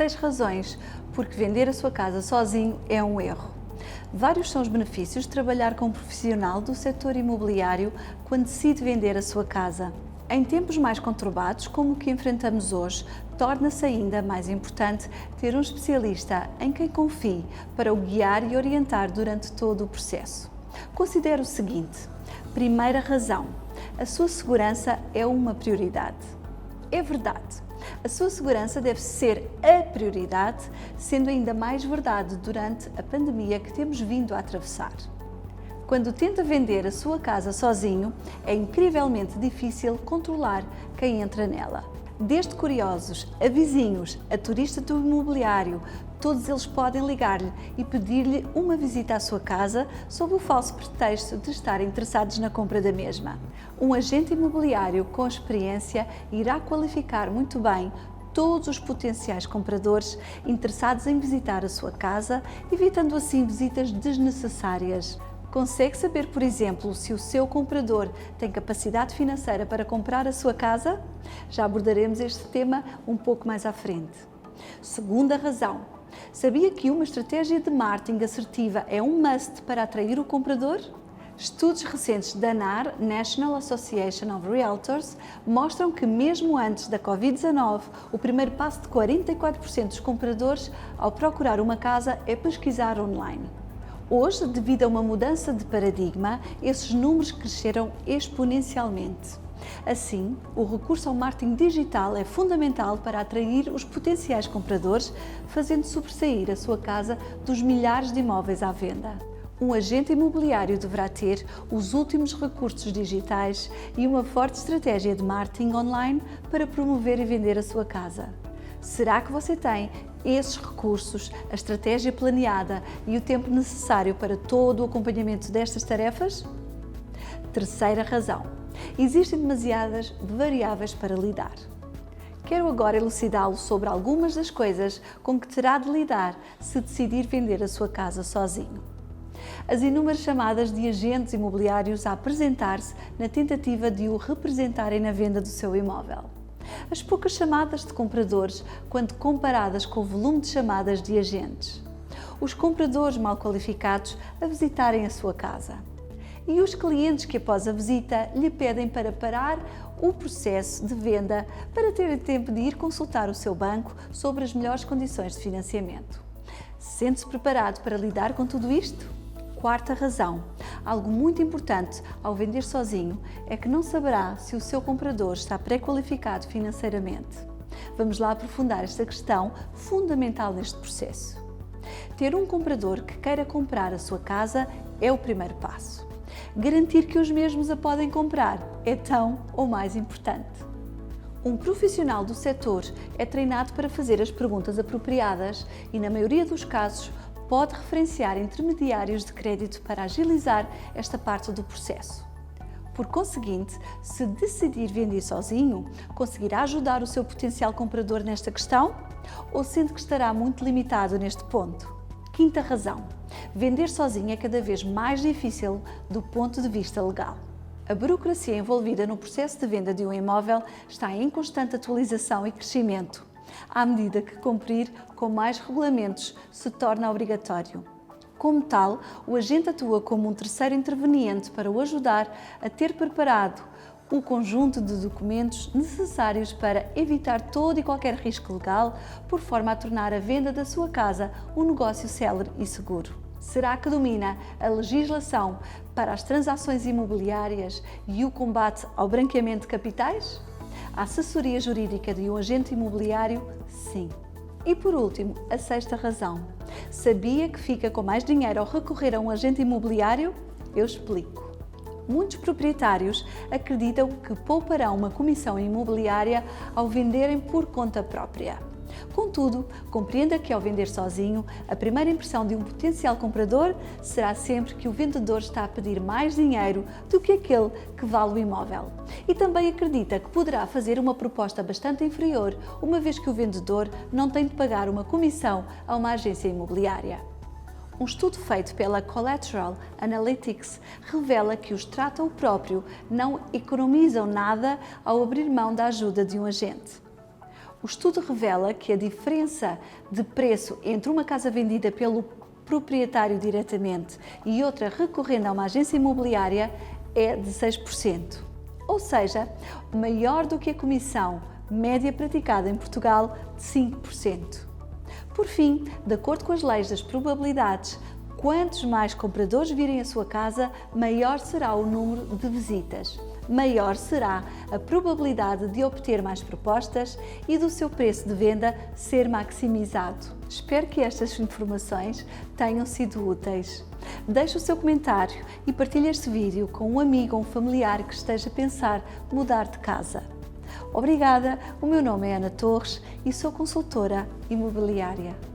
6 razões porque vender a sua casa sozinho é um erro. Vários são os benefícios de trabalhar com um profissional do setor imobiliário quando decide vender a sua casa. Em tempos mais conturbados, como o que enfrentamos hoje, torna-se ainda mais importante ter um especialista em quem confie para o guiar e orientar durante todo o processo. Considere o seguinte: primeira razão, a sua segurança é uma prioridade. É verdade. A sua segurança deve ser a prioridade, sendo ainda mais verdade durante a pandemia que temos vindo a atravessar. Quando tenta vender a sua casa sozinho, é incrivelmente difícil controlar quem entra nela. Desde curiosos, a vizinhos, a turistas do imobiliário, todos eles podem ligar-lhe e pedir-lhe uma visita à sua casa sob o falso pretexto de estarem interessados na compra da mesma. Um agente imobiliário com experiência irá qualificar muito bem todos os potenciais compradores interessados em visitar a sua casa, evitando assim visitas desnecessárias. Consegue saber, por exemplo, se o seu comprador tem capacidade financeira para comprar a sua casa? Já abordaremos este tema um pouco mais à frente. Segunda razão. Sabia que uma estratégia de marketing assertiva é um must para atrair o comprador? Estudos recentes da NAR, National Association of Realtors, mostram que mesmo antes da Covid-19, o primeiro passo de 44% dos compradores ao procurar uma casa é pesquisar online. Hoje, devido a uma mudança de paradigma, esses números cresceram exponencialmente. Assim, o recurso ao marketing digital é fundamental para atrair os potenciais compradores, fazendo sobressair a sua casa dos milhares de imóveis à venda. Um agente imobiliário deverá ter os últimos recursos digitais e uma forte estratégia de marketing online para promover e vender a sua casa. Será que você tem esses recursos, a estratégia planeada e o tempo necessário para todo o acompanhamento destas tarefas? Terceira razão. Existem demasiadas variáveis para lidar. Quero agora elucidá-lo sobre algumas das coisas com que terá de lidar se decidir vender a sua casa sozinho. As inúmeras chamadas de agentes imobiliários a apresentar-se na tentativa de o representarem na venda do seu imóvel. As poucas chamadas de compradores quando comparadas com o volume de chamadas de agentes. Os compradores mal qualificados a visitarem a sua casa. E os clientes que após a visita lhe pedem para parar o processo de venda para terem tempo de ir consultar o seu banco sobre as melhores condições de financiamento. Sente-se preparado para lidar com tudo isto? Quarta razão. Algo muito importante ao vender sozinho é que não saberá se o seu comprador está pré-qualificado financeiramente. Vamos lá aprofundar esta questão fundamental neste processo. Ter um comprador que queira comprar a sua casa é o primeiro passo. Garantir que os mesmos a podem comprar é tão ou mais importante. Um profissional do setor é treinado para fazer as perguntas apropriadas e, na maioria dos casos, pode referenciar intermediários de crédito para agilizar esta parte do processo. Por conseguinte, se decidir vender sozinho, conseguirá ajudar o seu potencial comprador nesta questão? Ou sente que estará muito limitado neste ponto? Quinta razão. Vender sozinho é cada vez mais difícil do ponto de vista legal. A burocracia envolvida no processo de venda de um imóvel está em constante atualização e crescimento, à medida que cumprir com mais regulamentos se torna obrigatório. Como tal, o agente atua como um terceiro interveniente para o ajudar a ter preparado o conjunto de documentos necessários para evitar todo e qualquer risco legal, por forma a tornar a venda da sua casa um negócio célere e seguro. Será que domina a legislação para as transações imobiliárias e o combate ao branqueamento de capitais? A assessoria jurídica de um agente imobiliário, sim. E por último, a sexta razão. Sabia que fica com mais dinheiro ao recorrer a um agente imobiliário? Eu explico. Muitos proprietários acreditam que pouparão uma comissão imobiliária ao venderem por conta própria. Contudo, compreenda que ao vender sozinho, a primeira impressão de um potencial comprador será sempre que o vendedor está a pedir mais dinheiro do que aquele que vale o imóvel. E também acredita que poderá fazer uma proposta bastante inferior, uma vez que o vendedor não tem de pagar uma comissão a uma agência imobiliária. Um estudo feito pela Collateral Analytics revela que os tratam o próprio não economizam nada ao abrir mão da ajuda de um agente. O estudo revela que a diferença de preço entre uma casa vendida pelo proprietário diretamente e outra recorrendo a uma agência imobiliária é de 6%, ou seja, maior do que a comissão média praticada em Portugal de 5%. Por fim, de acordo com as leis das probabilidades, quantos mais compradores virem a sua casa, maior será o número de visitas. Maior será a probabilidade de obter mais propostas e do seu preço de venda ser maximizado. Espero que estas informações tenham sido úteis. Deixe o seu comentário e partilhe este vídeo com um amigo ou um familiar que esteja a pensar mudar de casa. Obrigada, o meu nome é Ana Torres e sou consultora imobiliária.